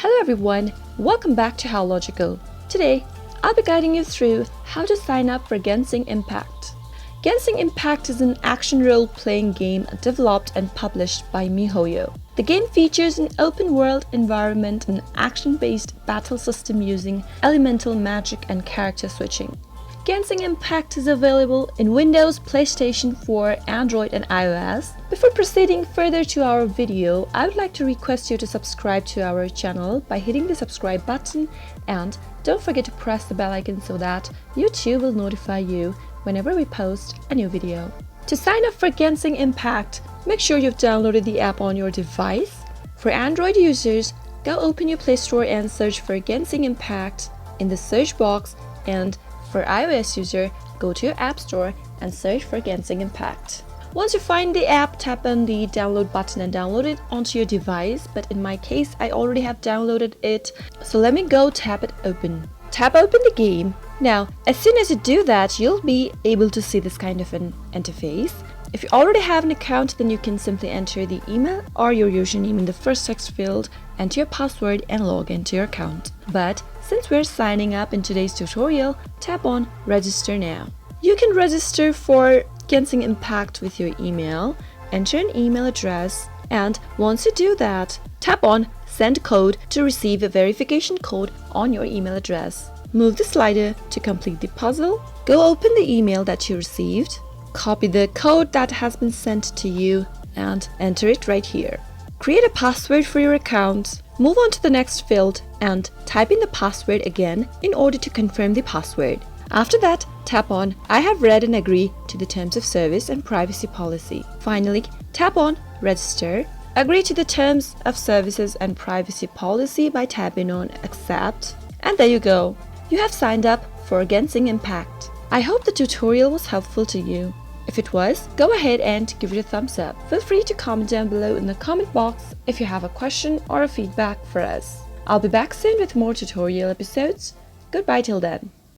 Hello everyone, welcome back to How Logical. Today, I'll be guiding you through how to sign up for Genshin Impact. Genshin Impact is an action role-playing game developed and published by miHoYo. The game features an open-world environment and action-based battle system using elemental magic and character switching. Genshin Impact is available in Windows, PlayStation 4, Android and iOS. Before proceeding further to our video, I would like to request you to subscribe to our channel by hitting the subscribe button, and don't forget to press the bell icon so that YouTube will notify you whenever we post a new video. To sign up for Genshin Impact, make sure you've downloaded the app on your device. For Android users, go open your Play Store and search for Genshin Impact in the search box, and for iOS user, go to your App Store and search for Genshin Impact. Once you find the app, tap on the download button and download it onto your device, but in my case, I already have downloaded it, so let me go tap it open. Tap open the game. Now, as soon as you do that, you'll be able to see this kind of an interface. If you already have an account, then you can simply enter the email or your username in the first text field, enter your password and log into your account. But since we're signing up in today's tutorial, tap on Register Now. You can register for Genshin Impact with your email, enter an email address, and once you do that, tap on Send Code to receive a verification code on your email address. Move the slider to complete the puzzle, go open the email that you received, copy the code that has been sent to you and enter it right here. Create a password for your account, move on to the next field and type in the password again in order to confirm the password. After that, tap on I have read and agree to the terms of service and privacy policy. Finally, tap on Register. Agree to the terms of services and privacy policy by tapping on Accept. And there you go. You have signed up for Genshin Impact. I hope the tutorial was helpful to you. If it was, go ahead and give it a thumbs up. Feel free to comment down below in the comment box if you have a question or a feedback for us. I'll be back soon with more tutorial episodes. Goodbye till then.